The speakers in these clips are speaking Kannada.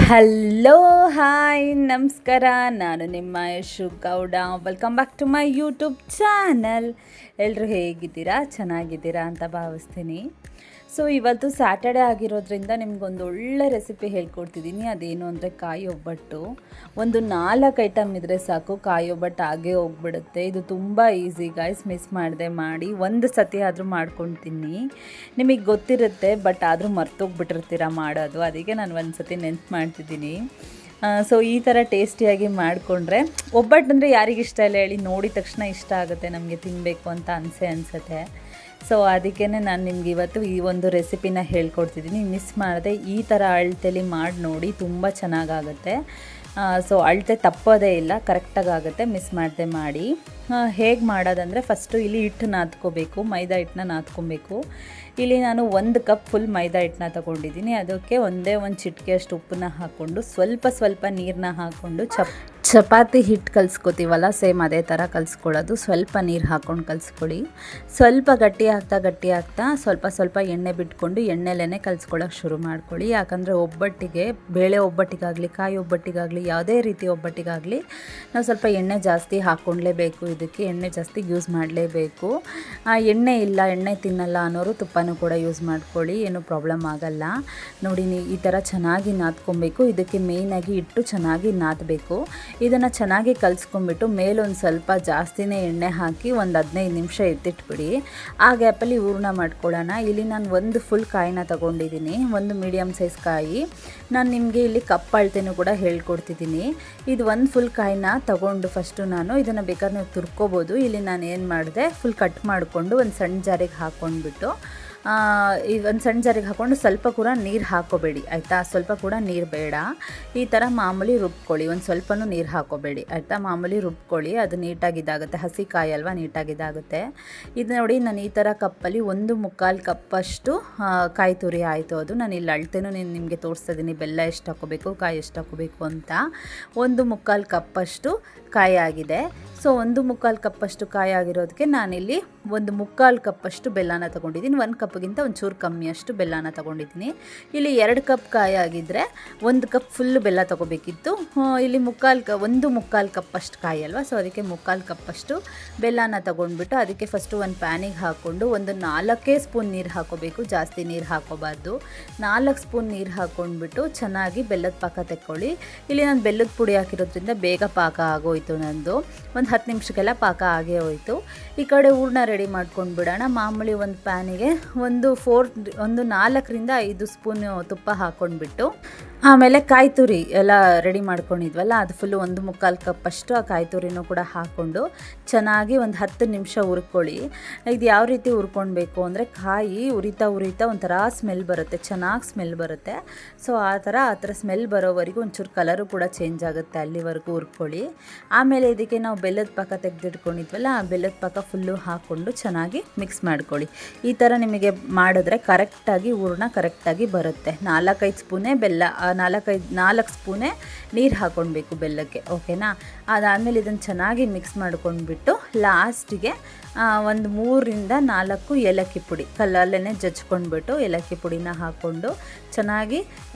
ಹಲೋ ಹಾಯ್ ನಮಸ್ಕಾರ. ನಾನು ನಿಮ್ಮ Yashu Gowda. Welcome back to my YouTube channel. ಎಲ್ಲರೂ ಹೇಗಿದ್ದೀರಾ? ಚೆನ್ನಾಗಿದ್ದೀರಾ ಅಂತ ಭಾವಿಸ್ತೀನಿ. ಸೊ ಇವತ್ತು ಸ್ಯಾಟರ್ಡೆ ಆಗಿರೋದ್ರಿಂದ ನಿಮ್ಗೊಂದು ಒಳ್ಳೆ ರೆಸಿಪಿ ಹೇಳ್ಕೊಡ್ತಿದ್ದೀನಿ. ಅದೇನು ಅಂದರೆ ಕಾಯಿ ಒಬ್ಬಟ್ಟು. ಒಂದು 4 ಐಟಮ್ ಇದ್ದರೆ ಸಾಕು, ಕಾಯಿ ಒಬ್ಬಟ್ಟು ಆಗೇ ಹೋಗ್ಬಿಡುತ್ತೆ. ಇದು ತುಂಬ ಈಸಿ ಗೈಸ್, ಮಿಸ್ ಮಾಡದೆ ಮಾಡಿ. ಒಂದು ಸತಿ ಆದರೂ ಮಾಡ್ಕೊಂಡು ತಿನ್ನಿ. ನಿಮಗೆ ಗೊತ್ತಿರುತ್ತೆ, ಬಟ್ ಆದರೂ ಮರ್ತೋಗ್ಬಿಟ್ಟಿರ್ತೀರ ಮಾಡೋದು. ಅದಕ್ಕೆ ನಾನು ಒಂದು ಸತಿ ನೆನ್ಪು ಮಾಡ್ತಿದ್ದೀನಿ. ಸೊ ಈ ಥರ ಟೇಸ್ಟಿಯಾಗಿ ಮಾಡಿಕೊಂಡ್ರೆ, ಒಬ್ಬಟ್ಟು ಅಂದರೆ ಯಾರಿಗಿಷ್ಟ ಇಲ್ಲ ಹೇಳಿ? ನೋಡಿದ ತಕ್ಷಣ ಇಷ್ಟ ಆಗುತ್ತೆ, ನಮಗೆ ತಿನ್ನಬೇಕು ಅಂತ ಅನಿಸುತ್ತೆ. ಸೊ ಅದಕ್ಕೇ ನಾನು ನಿಮ್ಗೆ ಇವತ್ತು ಈ ಒಂದು ರೆಸಿಪಿನ ಹೇಳ್ಕೊಡ್ತಿದ್ದೀನಿ. ಮಿಸ್ ಮಾಡದೆ ಈ ಥರ ಅಳತೆಲಿ ಮಾಡಿ ನೋಡಿ, ತುಂಬ ಚೆನ್ನಾಗಾಗುತ್ತೆ. ಸೊ ಅಳತೆ ತಪ್ಪೋದೇ ಇಲ್ಲ, ಕರೆಕ್ಟಾಗಿ ಆಗುತ್ತೆ. ಮಿಸ್ ಮಾಡದೆ ಮಾಡಿ. ಹೇಗೆ ಮಾಡೋದಂದರೆ, ಫಸ್ಟು ಇಲ್ಲಿ ಹಿಟ್ಟು ನಾದ್ಕೋಬೇಕು, ಮೈದಾ ಹಿಟ್ಟನ್ನ ನಾದ್ಕೊಬೇಕು. ಇಲ್ಲಿ ನಾನು 1 ಕಪ್ ಫುಲ್ ಮೈದಾ ಹಿಟ್ಟನ್ನ ತೊಗೊಂಡಿದ್ದೀನಿ. ಅದಕ್ಕೆ ಒಂದು ಚಿಟಿಕೆಯಷ್ಟು ಉಪ್ಪನ್ನ ಹಾಕ್ಕೊಂಡು, ಸ್ವಲ್ಪ ನೀರನ್ನ ಹಾಕ್ಕೊಂಡು ಚಪಾತಿ ಹಿಟ್ಟು ಕಲಿಸ್ಕೊತೀವಲ್ಲ, ಸೇಮ್ ಅದೇ ಥರ ಕಲಿಸ್ಕೊಳ್ಳೋದು. ಸ್ವಲ್ಪ ನೀರು ಹಾಕ್ಕೊಂಡು ಕಲಿಸ್ಕೊಳ್ಳಿ. ಸ್ವಲ್ಪ ಗಟ್ಟಿ ಆಗ್ತಾ ಸ್ವಲ್ಪ ಎಣ್ಣೆ ಬಿಟ್ಕೊಂಡು ಎಣ್ಣೆಲೇ ಕಲಿಸ್ಕೊಳ್ಳೋಕೆ ಶುರು ಮಾಡ್ಕೊಳ್ಳಿ. ಯಾಕಂದರೆ ಒಬ್ಬಟ್ಟಿಗೆ, ಬೇಳೆ ಒಬ್ಬಟ್ಟಿಗಾಗಲಿ ಕಾಯಿ ಒಬ್ಬಟ್ಟಿಗಾಗಲಿ ಯಾವುದೇ ರೀತಿ ಒಬ್ಬಟ್ಟಿಗಾಗಲಿ ನಾವು ಸ್ವಲ್ಪ ಎಣ್ಣೆ ಜಾಸ್ತಿ ಹಾಕ್ಕೊಳ್ಲೇಬೇಕು. ಇದಕ್ಕೆ ಎಣ್ಣೆ ಜಾಸ್ತಿ ಯೂಸ್ ಮಾಡಲೇಬೇಕು. ಎಣ್ಣೆ ಇಲ್ಲ, ಎಣ್ಣೆ ತಿನ್ನಲ್ಲ ಅನ್ನೋರು ತುಪ್ಪನೂ ಕೂಡ ಯೂಸ್ ಮಾಡ್ಕೊಳ್ಳಿ, ಏನೂ ಪ್ರಾಬ್ಲಮ್ ಆಗಲ್ಲ. ನೋಡಿ, ಈ ಥರ ಚೆನ್ನಾಗಿ ನಾದ್ಕೊಬೇಕು. ಇದಕ್ಕೆ ಮೇಯ್ನಾಗಿ ಹಿಟ್ಟು ಚೆನ್ನಾಗಿ ನಾದಬೇಕು. ಇದನ್ನು ಚೆನ್ನಾಗಿ ಕಲಿಸ್ಕೊಂಡ್ಬಿಟ್ಟು ಮೇಲೊಂದು ಸ್ವಲ್ಪ ಜಾಸ್ತಿನೇ ಎಣ್ಣೆ ಹಾಕಿ ಒಂದು 15 ನಿಮಿಷ ಎತ್ತಿಟ್ಬಿಡಿ. ಆ ಗ್ಯಾಪಲ್ಲಿ ಹೂರ್ಣ ಮಾಡ್ಕೊಳ್ಳೋಣ. ಇಲ್ಲಿ ನಾನು ಒಂದು ಫುಲ್ ಕಾಯಿನ ತೊಗೊಂಡಿದ್ದೀನಿ, ಒಂದು ಮೀಡಿಯಮ್ ಸೈಜ್ ಕಾಯಿ. ನಾನು ನಿಮಗೆ ಇಲ್ಲಿ ಕಪ್ ಅಳತೆನೂ ಕೂಡ ಹೇಳ್ಕೊಡ್ತಿದ್ದೀನಿ. ಇದು ಒಂದು ಫುಲ್ ಕಾಯಿನ ತೊಗೊಂಡು ಫಸ್ಟು ನಾನು ಇದನ್ನು ಬೇಕಾದ್ರೆ ನೀವು ತುರ್ಕೋಬೋದು. ಇಲ್ಲಿ ನಾನು ಏನು ಮಾಡಿದೆ, ಫುಲ್ ಕಟ್ ಮಾಡಿಕೊಂಡು ಒಂದು ಸಣ್ಣ ಜಾರಿಗೆ ಹಾಕ್ಕೊಂಡ್ಬಿಟ್ಟು, ಒಂದು ಸಣ್ಣ ಜಾರಿಗೆ ಹಾಕ್ಕೊಂಡು ಸ್ವಲ್ಪ ಕೂಡ ನೀರು ಹಾಕೋಬೇಡಿ ಆಯಿತಾ? ಸ್ವಲ್ಪ ಕೂಡ ನೀರು ಬೇಡ. ಈ ಥರ ಮಾಮೂಲಿ ರುಬ್ಕೊಳ್ಳಿ, ಒಂದು ಸ್ವಲ್ಪನೂ ನೀರು ಹಾಕೋಬೇಡಿ ಆಯಿತಾ? ಮಾಮೂಲಿ ರುಬ್ಕೊಳ್ಳಿ, ಅದು ನೀಟಾಗಿದ್ದಾಗುತ್ತೆ. ಹಸಿ ಕಾಯಿ ಅಲ್ವಾ, ನೀಟಾಗಿದ್ದಾಗುತ್ತೆ. ಇದು ನೋಡಿ, ನಾನು ಈ ಥರ ಕಪ್ಪಲ್ಲಿ 1/4 ಕಪ್ಪಷ್ಟು ಕಾಯಿ ತುರಿ ಆಯಿತು. ಅದು ನಾನು ಇಲ್ಲಿ ಅಳತೆನೂ ನಿಮಗೆ ತೋರಿಸ್ತಾ ಇದ್ದೀನಿ, ಬೆಲ್ಲ ಎಷ್ಟು ಹಾಕೋಬೇಕು, ಕಾಯಿ ಎಷ್ಟು ಹಾಕೋಬೇಕು ಅಂತ. 1/4 ಕಪ್ಪಷ್ಟು ಕಾಯಿ ಆಗಿದೆ. ಸೊ 1/4 ಕಪ್ಪಷ್ಟು ಕಾಯಿ ಆಗಿರೋದಕ್ಕೆ ನಾನಿಲ್ಲಿ 1/4 ಕಪ್ಪಷ್ಟು ಬೆಲ್ಲನ ತೊಗೊಂಡಿದ್ದೀನಿ. 1 ಕಪ್ಗಿಂತ ಒಂಚೂರು ಕಮ್ಮಿಯಷ್ಟು ಬೆಲ್ಲನ ತೊಗೊಂಡಿದ್ದೀನಿ. ಇಲ್ಲಿ 2 ಕಪ್ ಕಾಯಿ ಆಗಿದ್ದರೆ 1 ಕಪ್ ಫುಲ್ಲು ಬೆಲ್ಲ ತೊಗೋಬೇಕಿತ್ತು. ಇಲ್ಲಿ 1/4 ಕಪ್ಪಷ್ಟು ಕಾಯಿ ಅಲ್ವಾ, ಸೊ ಅದಕ್ಕೆ 3/4 ಕಪ್ಪಷ್ಟು ಬೆಲ್ಲನ ತೊಗೊಂಡ್ಬಿಟ್ಟು ಅದಕ್ಕೆ ಫಸ್ಟು ಒಂದು ಪ್ಯಾನಿಗೆ ಹಾಕ್ಕೊಂಡು ಒಂದು 4 ಸ್ಪೂನ್ ನೀರು ಹಾಕೋಬೇಕು, ಜಾಸ್ತಿ ನೀರು ಹಾಕೋಬಾರ್ದು. 4 ಸ್ಪೂನ್ ನೀರು ಹಾಕ್ಕೊಂಡ್ಬಿಟ್ಟು ಚೆನ್ನಾಗಿ ಬೆಲ್ಲದ ಪಾಕ ತೆಕ್ಕೊಳ್ಳಿ. ಇಲ್ಲಿ ನಾನು ಬೆಲ್ಲದ ಪುಡಿ ಹಾಕಿರೋದ್ರಿಂದ ಬೇಗ ಪಾಕ ಆಗೋಯ್ತು ನಂದು. ಒಂದು 10 ನಿಮಿಷಕ್ಕೆಲ್ಲ ಪಾಕ ಆಗೇ ಹೋಯಿತು. ಈ ಕಡೆ ಹೂರ್ಣ ರೆಡಿ ಮಾಡ್ಕೊಂಡು ಬಿಡೋಣ. ಮಾಮೂಲಿ ಒಂದು ಪ್ಯಾನಿಗೆ ಒಂದು 4ರಿಂದ 5 ಸ್ಪೂನ್ ತುಪ್ಪ ಹಾಕ್ಕೊಂಡ್ಬಿಟ್ಟು, ಆಮೇಲೆ ಕಾಯಿ ತುರಿ ಎಲ್ಲ ರೆಡಿ ಮಾಡ್ಕೊಂಡಿದ್ವಲ್ಲ, ಅದು ಫುಲ್ಲು 1/4 ಕಪ್ಪಷ್ಟು ಆ ಕಾಯಿ ತುರಿನೂ ಕೂಡ ಹಾಕ್ಕೊಂಡು ಚೆನ್ನಾಗಿ ಒಂದು 10 ನಿಮಿಷ ಹುರ್ಕೊಳ್ಳಿ. ಇದು ಯಾವ ರೀತಿ ಹುರ್ಕೊಳ್ಬೇಕು ಅಂದರೆ, ಕಾಯಿ ಉರಿತಾ ಒಂಥರ ಸ್ಮೆಲ್ ಬರುತ್ತೆ, ಚೆನ್ನಾಗಿ ಸ್ಮೆಲ್ ಬರುತ್ತೆ. ಸೊ ಆ ಥರ ಸ್ಮೆಲ್ ಬರೋವರೆಗೂ ಒಂಚೂರು ಕಲರು ಕೂಡ ಚೇಂಜ್ ಆಗುತ್ತೆ, ಅಲ್ಲಿವರೆಗೂ ಹುರ್ಕೊಳ್ಳಿ. ಆಮೇಲೆ ಇದಕ್ಕೆ ನಾವು ಬೆಲ್ಲದ ಪಾಕ ತೆಗೆದಿಟ್ಕೊಂಡಿದ್ವಲ್ಲ, ಆ ಬೆಲ್ಲದ ಪಾಕ ಫುಲ್ಲು ಹಾಕ್ಕೊಂಡು ಚೆನ್ನಾಗಿ ಮಿಕ್ಸ್ ಮಾಡ್ಕೊಳ್ಳಿ. ಈ ಥರ ನಿಮಗೆ ಮಾಡಿದ್ರೆ ಕರೆಕ್ಟಾಗಿ ಹೂರ್ಣ ಕರೆಕ್ಟಾಗಿ ಬರುತ್ತೆ. 4-5 ಸ್ಪೂನೇ ಬೆಲ್ಲ, 4 ಸ್ಪೂನೇ ನೀರು ಹಾಕ್ಕೊಳ್ಬೇಕು ಬೆಲ್ಲಕ್ಕೆ, ಓಕೆನಾ? ಅದಾದಮೇಲೆ ಇದನ್ನು ಚೆನ್ನಾಗಿ ಮಿಕ್ಸ್ ಮಾಡ್ಕೊಂಡ್ಬಿಟ್ಟು ಲಾಸ್ಟಿಗೆ ಒಂದು 3ರಿಂದ 4 ಏಲಕ್ಕಿ ಪುಡಿ ಕಲ್ಲಲ್ಲೇ ಜಜ್ಕೊಂಡ್ಬಿಟ್ಟು ಏಲಕ್ಕಿ ಪುಡಿನ ಹಾಕ್ಕೊಂಡು ಚೆನ್ನಾಗಿ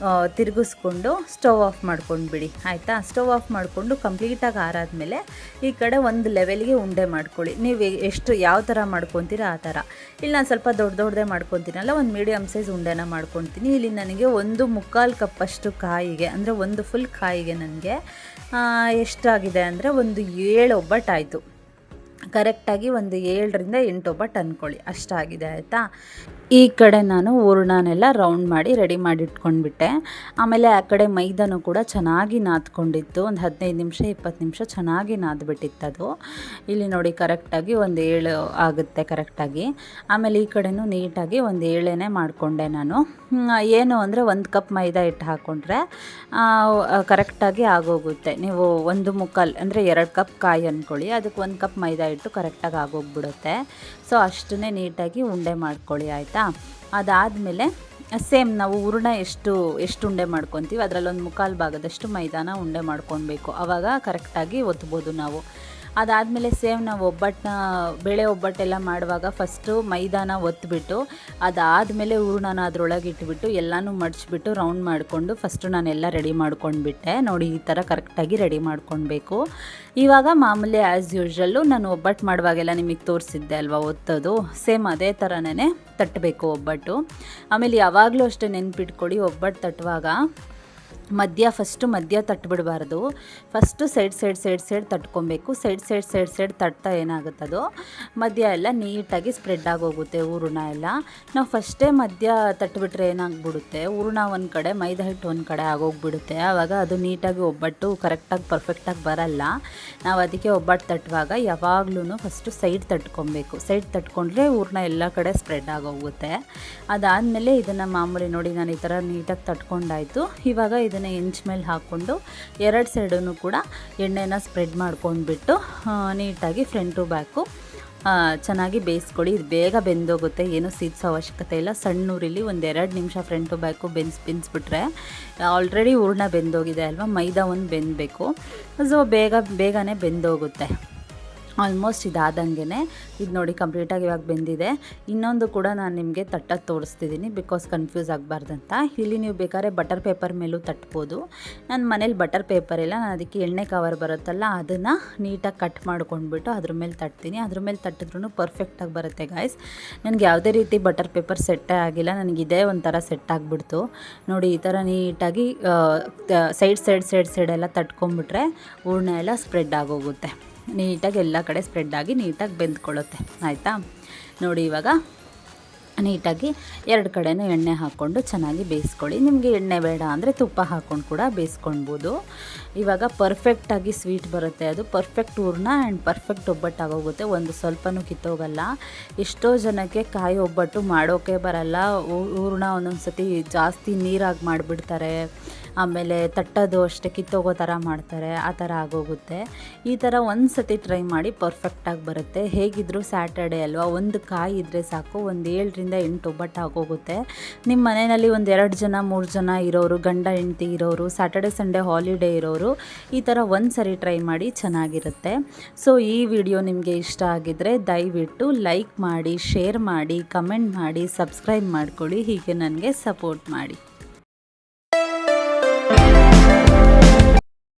ತಿರುಗಿಸ್ಕೊಂಡು ಸ್ಟವ್ ಆಫ್ ಮಾಡ್ಕೊಂಡ್ಬಿಡಿ ಆಯಿತಾ? ಸ್ಟವ್ ಆಫ್ ಮಾಡಿಕೊಂಡು ಕಂಪ್ಲೀಟಾಗಿ ಆರಾದಮೇಲೆ ಈ ಕಡೆ ಒಂದು ಲೆವೆಲ್ಗೆ ಉಂಡೆ ಮಾಡ್ಕೊಳ್ಳಿ. ನೀವು ಎಷ್ಟು ಯಾವ ಥರ ಮಾಡ್ಕೊತೀರ ಆ ಥರ. ಇಲ್ಲಿ ನಾನು ಸ್ವಲ್ಪ ದೊಡ್ಡದೇ ಮಾಡ್ಕೊತೀನಲ್ಲ, ಒಂದು ಮೀಡಿಯಮ್ ಸೈಜ್ ಉಂಡೆನ ಮಾಡ್ಕೊತೀನಿ. ಇಲ್ಲಿ ನನಗೆ 1/4 ಕಪ್ಪಷ್ಟು ಕಾಯಿಗೆ, ಅಂದರೆ ಒಂದು ಫುಲ್ ಕಾಯಿಗೆ ನನಗೆ ಎಷ್ಟಾಗಿದೆ ಅಂದರೆ ಒಂದು 7 ಒಬ್ಬಟ್ಟಾಯಿತು. ಕರೆಕ್ಟಾಗಿ ಒಂದು 7ರಿಂದ 8 ಒಬ್ಬಟ್ಟು ಅಂದ್ಕೊಳ್ಳಿ, ಅಷ್ಟಾಗಿದೆ ಆಯಿತಾ? ಈ ಕಡೆ ನಾನು ಹೂರ್ಣನೆಲ್ಲ ರೌಂಡ್ ಮಾಡಿ ರೆಡಿ ಮಾಡಿ ಇಟ್ಕೊಂಡ್ಬಿಟ್ಟೆ. ಆಮೇಲೆ ಆ ಕಡೆ ಮೈದಾನು ಕೂಡ ಚೆನ್ನಾಗಿ ನಾದ್ಕೊಂಡಿತ್ತು, ಒಂದು 15 ನಿಮಿಷ 20 ನಿಮಿಷ ಚೆನ್ನಾಗಿ ನಾದ್ಬಿಟ್ಟಿತ್ತು ಅದು. ಇಲ್ಲಿ ನೋಡಿ ಕರೆಕ್ಟಾಗಿ ಒಂದು 7 ಆಗುತ್ತೆ ಕರೆಕ್ಟಾಗಿ. ಆಮೇಲೆ ಈ ಕಡೆನೂ ನೀಟಾಗಿ ಒಂದು 7 ಮಾಡಿಕೊಂಡೆ ನಾನು. ಏನು ಅಂದರೆ 1 ಕಪ್ ಮೈದಾ ಹಿಟ್ಟು ಹಾಕ್ಕೊಂಡ್ರೆ ಕರೆಕ್ಟಾಗಿ ಆಗೋಗುತ್ತೆ. ನೀವು 1/4 ಅಂದರೆ 2 ಕಪ್ ಕಾಯಿ ಅಂದ್ಕೊಳ್ಳಿ, ಅದಕ್ಕೆ 1 ಕಪ್ ಮೈದಾ ಹಿಟ್ಟು ಕರೆಕ್ಟಾಗಿ ಆಗೋಗ್ಬಿಡುತ್ತೆ. ಸೊ ಅಷ್ಟನ್ನೇ ನೀಟಾಗಿ ಉಂಡೆ ಮಾಡ್ಕೊಳ್ಳಿ ಆಯಿತಾ? ಅದಾದಮೇಲೆ ಸೇಮ್ ನಾವು ಹೂರ್ಣ ಎಷ್ಟು ಉಂಡೆ ಮಾಡ್ಕೊತೀವಿ ಅದರಲ್ಲಿ 1/4 ಭಾಗದಷ್ಟು ಮೈದಾನ ಉಂಡೆ ಮಾಡ್ಕೊಳ್ಬೇಕು, ಆವಾಗ ಕರೆಕ್ಟಾಗಿ ಒತ್ಬೋದು ನಾವು. ಅದಾದಮೇಲೆ ಸೇಮ್ ನಾವು ಬೇಳೆ ಒಬ್ಬಟ್ಟೆಲ್ಲ ಮಾಡುವಾಗ ಫಸ್ಟು ಮೈದಾನ ಒತ್ತಿಬಿಟ್ಟು ಅದಾದಮೇಲೆ ಹೂರಣನ ಅದರೊಳಗೆ ಇಟ್ಬಿಟ್ಟು ಎಲ್ಲನೂ ಮಡಚಿಬಿಟ್ಟು ರೌಂಡ್ ಮಾಡಿಕೊಂಡು ಫಸ್ಟು ನಾನೆಲ್ಲ ರೆಡಿ ಮಾಡ್ಕೊಂಡ್ಬಿಟ್ಟೆ. ನೋಡಿ ಈ ಥರ ಕರೆಕ್ಟಾಗಿ ರೆಡಿ ಮಾಡ್ಕೊಳ್ಬೇಕು. ಇವಾಗ ಮಾಮೂಲಿ ಆ್ಯಸ್ ಯೂಶ್ವಲ್ಲು ನಾನು ಒಬ್ಬಟ್ಟು ಮಾಡುವಾಗೆಲ್ಲ ನಿಮಗೆ ತೋರಿಸಿದ್ದೆ ಅಲ್ವಾ ಒತ್ತೋದು, ಸೇಮ್ ಅದೇ ಥರನೇ ತಟ್ಟಬೇಕು ಒಬ್ಬಟ್ಟು. ಆಮೇಲೆ ಯಾವಾಗಲೂ ಅಷ್ಟೇ ನೆನ್ಪಿಟ್ಕೊಳ್ಳಿ, ಒಬ್ಬಟ್ಟು ತಟ್ಟುವಾಗ ಫಸ್ಟು ಮಧ್ಯ ತಟ್ಟಬಿಡಬಾರ್ದು. ಫಸ್ಟು ಸೈಡ್ ತಟ್ಕೊಬೇಕು. ಸೈಡ್ ತಟ್ತಾ ಏನಾಗುತ್ತದೋ ಮಧ್ಯ ಎಲ್ಲ ನೀಟಾಗಿ ಸ್ಪ್ರೆಡ್ ಆಗೋಗುತ್ತೆ ಹೂರಣ ಎಲ್ಲ. ನಾವು ಫಸ್ಟೇ ಮಧ್ಯ ತಟ್ಟಿಬಿಟ್ರೆ ಏನಾಗ್ಬಿಡುತ್ತೆ, ಹೂರಣ ಒಂದು ಕಡೆ ಮೈದಾ ಹಿಟ್ಟು ಒಂದು ಕಡೆ ಆಗೋಗ್ಬಿಡುತ್ತೆ. ಆವಾಗ ಅದು ನೀಟಾಗಿ ಒಬ್ಬಟ್ಟು ಕರೆಕ್ಟಾಗಿ ಪರ್ಫೆಕ್ಟಾಗಿ ಬರಲ್ಲ. ನಾವು ಅದಕ್ಕೆ ಒಬ್ಬಟ್ಟು ತಟ್ಟುವಾಗ ಯಾವಾಗ್ಲೂ ಫಸ್ಟು ಸೈಡ್ ತಟ್ಕೊಬೇಕು. ಸೈಡ್ ತಟ್ಕೊಂಡ್ರೆ ಹೂರಣ ಎಲ್ಲ ಕಡೆ ಸ್ಪ್ರೆಡ್ ಆಗೋಗುತ್ತೆ. ಅದಾದಮೇಲೆ ಇದನ್ನು ಮಾಮೂಲಿ ನೋಡಿ ನಾನು ಈ ಥರ ನೀಟಾಗಿ ತಟ್ಕೊಂಡಾಯಿತು. ಇವಾಗ ಇದನ್ನು ಹೆಂಚ್ ಮೇಲೆ ಹಾಕ್ಕೊಂಡು ಎರಡು ಸೈಡೂ ಕೂಡ ಎಣ್ಣೆನ ಸ್ಪ್ರೆಡ್ ಮಾಡ್ಕೊಂಡ್ಬಿಟ್ಟು ನೀಟಾಗಿ ಫ್ರಂಟು ಬ್ಯಾಕು ಚೆನ್ನಾಗಿ ಬೇಯಿಸ್ಕೊಳ್ಳಿ. ಇದು ಬೇಗ ಬೆಂದೋಗುತ್ತೆ, ಏನೂ ಸೀದಿಸೋ ಅವಶ್ಯಕತೆ ಇಲ್ಲ. ಸಣ್ಣ ಉರಿಲಿ ಒಂದು 2 ನಿಮಿಷ ಫ್ರಂಟು ಬ್ಯಾಕು ಬೆನ್ಸ್ಬಿಟ್ರೆ ಆಲ್ರೆಡಿ ಹೂರಣ ಬೆಂದೋಗಿದೆ ಅಲ್ವಾ, ಮೈದಾ ಒಂದು ಬೆಂದಬೇಕು. ಸೊ ಬೇಗನೆ ಬೆಂದೋಗುತ್ತೆ. ಆಲ್ಮೋಸ್ಟ್ ಇದಾದಂಗೆ ಇದು ನೋಡಿ ಕಂಪ್ಲೀಟಾಗಿ ಇವಾಗ ಬೆಂದಿದೆ. ಇನ್ನೊಂದು ಕೂಡ ನಾನು ನಿಮಗೆ ತಟ್ಟೋದು ತೋರಿಸ್ತಿದ್ದೀನಿ, ಬಿಕಾಸ್ ಕನ್ಫ್ಯೂಸ್ ಆಗಬಾರ್ದಂತ. ಇಲ್ಲಿ ನೀವು ಬೇಕಾದ್ರೆ ಬಟರ್ ಪೇಪರ್ ಮೇಲೂ ತಟ್ಬೋದು. ನನ್ನ ಮನೇಲಿ ಬಟರ್ ಪೇಪರ್ ಇಲ್ಲ, ನಾನು ಅದಕ್ಕೆ ಎಣ್ಣೆ ಕವರ್ ಬರುತ್ತಲ್ಲ ಅದನ್ನು ನೀಟಾಗಿ ಕಟ್ ಮಾಡ್ಕೊಂಡ್ಬಿಟ್ಟು ಅದ್ರ ಮೇಲೆ ತಟ್ತೀನಿ. ಅದ್ರ ಮೇಲೆ ತಟ್ಟಿದ್ರೂ ಪರ್ಫೆಕ್ಟಾಗಿ ಬರುತ್ತೆ ಗಾಯ್ಸ್. ನನಗೆ ಯಾವುದೇ ರೀತಿ ಬಟರ್ ಪೇಪರ್ ಸೆಟ್ಟೇ ಆಗಿಲ್ಲ, ನನಗಿದೇ ಒಂಥರ ಸೆಟ್ ಆಗಿಬಿಡ್ತು. ನೋಡಿ ಈ ಥರ ನೀಟಾಗಿ ಸೈಡ್ ಎಲ್ಲ ತಟ್ಕೊಂಡ್ಬಿಟ್ರೆ ಹೂರಣ ಎಲ್ಲ ಸ್ಪ್ರೆಡ್ ಆಗೋಗುತ್ತೆ. ನೀಟಾಗಿ ಎಲ್ಲ ಕಡೆ ಸ್ಪ್ರೆಡ್ ಆಗಿ ನೀಟಾಗಿ ಬೆಂದ್ಕೊಳ್ಳುತ್ತೆ. ಆಯಿತಾ, ನೋಡಿ ಇವಾಗ ನೀಟಾಗಿ 2 ಕಡೆನೂ ಎಣ್ಣೆ ಹಾಕ್ಕೊಂಡು ಚೆನ್ನಾಗಿ ಬೇಯಿಸ್ಕೊಳ್ಳಿ. ನಿಮಗೆ ಎಣ್ಣೆ ಬೇಡ ಅಂದರೆ ತುಪ್ಪ ಹಾಕ್ಕೊಂಡು ಕೂಡ ಬೇಯಿಸ್ಕೊಳ್ಬೋದು. ಇವಾಗ ಪರ್ಫೆಕ್ಟಾಗಿ ಸ್ವೀಟ್ ಬರುತ್ತೆ, ಅದು ಪರ್ಫೆಕ್ಟ್ ಹೂರಣ ಆ್ಯಂಡ್ ಪರ್ಫೆಕ್ಟ್ ಒಬ್ಬಟ್ಟು ಆಗೋಗುತ್ತೆ, ಒಂದು ಸ್ವಲ್ಪನೂ ಕಿತ್ತೋಗಲ್ಲ. ಎಷ್ಟೋ ಜನಕ್ಕೆ ಕಾಯಿ ಒಬ್ಬಟ್ಟು ಮಾಡೋಕ್ಕೆ ಬರಲ್ಲ, ಹೂರಣ ಒಂದೊಂದು ಸತಿ ಜಾಸ್ತಿ ನೀರಾಗಿ ಮಾಡಿಬಿಡ್ತಾರೆ, ಆಮೇಲೆ ತಟ್ಟೋದು ಅಷ್ಟೇ ಕಿತ್ತೋಗೋ ಥರ ಮಾಡ್ತಾರೆ, ಆ ಥರ ಆಗೋಗುತ್ತೆ. ಈ ಥರ ಒಂದು ಸತಿ ಟ್ರೈ ಮಾಡಿ, ಪರ್ಫೆಕ್ಟಾಗಿ ಬರುತ್ತೆ. ಹೇಗಿದ್ದರೂ ಸ್ಯಾಟರ್ಡೇ ಅಲ್ವಾ, ಒಂದು ಕಾಯಿ ಇದ್ದರೆ ಸಾಕು, ಒಂದು 7ರಿಂದ 8 ಒಬ್ಬಟ್ಟು ಆಗೋಗುತ್ತೆ. ನಿಮ್ಮ ಮನೆಯಲ್ಲಿ ಒಂದು 2 ಜನ 3 ಜನ ಇರೋರು, ಗಂಡ ಹೆಂಡತಿ ಇರೋರು, ಸ್ಯಾಟರ್ಡೆ ಸಂಡೇ ಹಾಲಿಡೇ ಇರೋರು ಈ ಥರ ಒಂದು ಸರಿ ಟ್ರೈ ಮಾಡಿ, ಚೆನ್ನಾಗಿರುತ್ತೆ. ಸೊ ಈ ವಿಡಿಯೋ ನಿಮಗೆ ಇಷ್ಟ ಆಗಿದ್ದರೆ ದಯವಿಟ್ಟು ಲೈಕ್ ಮಾಡಿ, ಶೇರ್ ಮಾಡಿ, ಕಮೆಂಟ್ ಮಾಡಿ, ಸಬ್ಸ್ಕ್ರೈಬ್ ಮಾಡ್ಕೊಳ್ಳಿ. ಹೀಗೆ ನನಗೆ ಸಪೋರ್ಟ್ ಮಾಡಿ.